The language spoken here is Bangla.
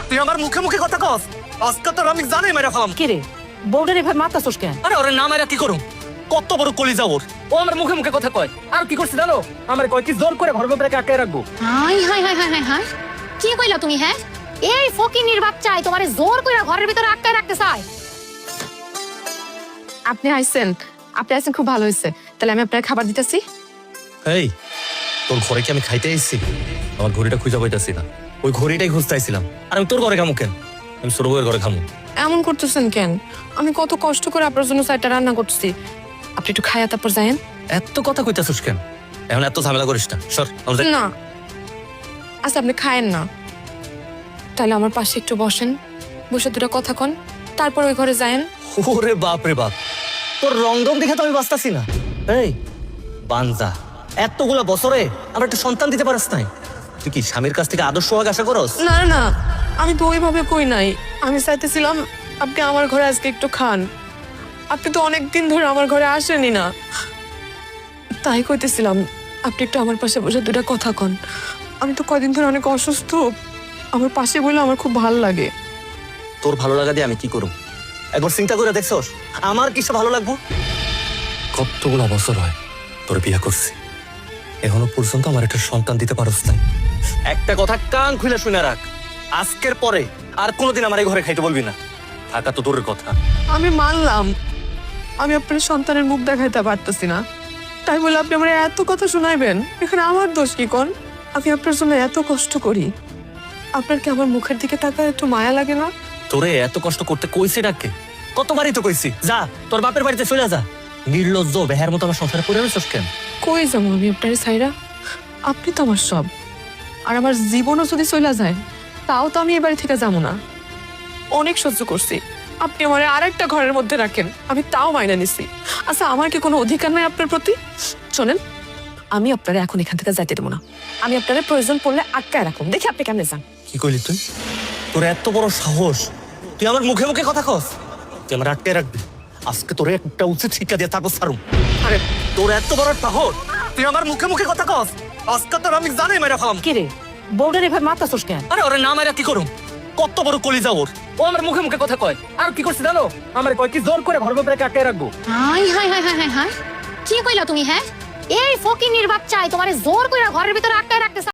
তুই আমার মুখে মুখে কথা কস। আজকে তোর আমি জানি মেরে ফেলাম। কি রে বউডারে ভাই মারতাছস কেন? আরে ওরে না মেরে কি করুম? কত বড় কলিজা ওর। ও আমার মুখে মুখে কথা কয়। আর কি করছিস জানো? আমার কয় কি জোর করে ঘরের ভিতরে আটকে রাখবো। High high high high high high, কি কইলা তুমি? হ্যাঁ, এই ফকিনির বাচ্চাই তোমারে জোর কইরা ঘরের ভিতরে আটকায় রাখতে চায়। আপনি আইছেন খুব ভালো হয়েছে। তাহলে আমি আপনার খাবার দিতেছি। এই তোর ঘরে কি আমি খাইতে এসেছি? আমার ঘড়িটা খুঁজে পাইতাছি না। ওই ঘড়িটাই খুঁজতে আইছিলাম। আর আমি তোর ঘরে খামু কেন? আমি সৌরভের ঘরে খামু। এমন করতেছেন কেন? আমি কত কষ্ট করে আপনার জন্য চাইটা রান্না করতেছি। আপনি একটু খাইয়া তারপর যায়েন। এত কথা কইতাছিস কেন? এখন এত ঝামেলা করিস না। সর আমরা যাই। না আচ্ছা, আপনি খায়েন না, তাহলে আমার পাশে একটু বসেন, বসে দুটো কথা কন, তারপর ওই ঘরে যায়েন। ওরে বাপ রে বাপ, তোর রংডং দেখে তো আমি বাঁচতাছি না। এই বানজা, এতগুলা বছরে আমার একটা সন্তান দিতে পারস নাই? তুই কি স্বামীর কাছ থেকে আদর্শ হওয়ার আশা করস? না না, আমি তো ওইভাবে কই নাই। আমি চাইতেছিলাম আপনি আমার ঘরে আজকে একটু খান। আপনি তো অনেকদিন ধরে আমার ঘরে আসেনি না, তাই কইতেছিলাম আপনি একটু আমার পাশে বসে দুটা কথা কন। আমি তো কয়দিন ধরে অনেক অসুস্থ, আমার পাশে বলে আমার খুব ভালো লাগে। তোর ভালো লাগা দিয়ে আমি কি করব? একবার চিন্তা করে দেখছস আমার কিসে ভালো লাগবো? কতগুলা বছর হয় তোর বিয়ে করছি, এখনো পর্যন্ত আমার একটা সন্তান দিতে পারস নাই। একটা কথা কান খুলে শুনে রাখ, আজকের পরে আর কোনোদিন আমার এই ঘরে খাইতে বলবি না। থাকা তো দূরের কথা। আমি মানলাম আমি আপনার সন্তানের মুখ দেখাইতে পারতেছি না, তাই বলে আপনি আমার এত কথা শোনাইবেন? এখানে আমার দোষ কি কোন? আমি আপনার জন্য এত কষ্ট করি, আপনার কি আমার মুখের দিকে তাকায় একটু মায়া লাগে না? তোরে এত কষ্ট করতে কইছে ডাকে? কতবারই তো কইছি যা তোর বাপের বাড়িতে চলে যা। নির্লজ্জ বেহার মতো আমার সংসারে পড়ে রয়েছিস কেন? কই যাবো আমি আপনার সাইরা? আপনি তো আমার সব, আর আমার জীবনও যদি চলে যায় তাও তো আমি এ বাড়ি থেকে যাবো না। অনেক সহ্য করছি, আপনি আমার আরেকটা ঘরের মধ্যে রাখেন, আমি তাও মাইনা নিছি। আচ্ছা, আমার কি কোনো অধিকার নাই আপনার প্রতি? শোনেন, আমি আপনারা এখন এখান থেকে যাইতে দেবো না। আমি আপনারা প্রয়োজন পড়লে আটকায় রাখুন, দেখি আপনি কেমনে যান। কি কইলি তুই? তোর এত বড় সাহস, তুই আমার মুখে মুখে কথা কস? তুই আমার আটকে রাখবি? আজকে তোরে একটা উচিত শিক্ষা দিয়ে তারপর ছাড়ুম। আরে তোর এত বড় সাহস, তুই আমার মুখে মুখে কথা কস? আজকে তোর আমি জানি মেরে ফেলাম। কি রে বউডারে ভাই মারতাছস কেন? আরে ওরে না মেরে কি করুম? কত বড় কলিজা ওর। ও আমার মুখে মুখে কথা কয়। আর কি করছিস জানো? আমার কয় কি জোর করে ঘরের ভিতরে আটকে রাখবো। High high high high high high, কি কইলা তুমি? হ্যাঁ, এই ফকিনির বাচ্চাই তোমারে জোর কইরা ঘরের ভিতরে আটকায় রাখতে চায়।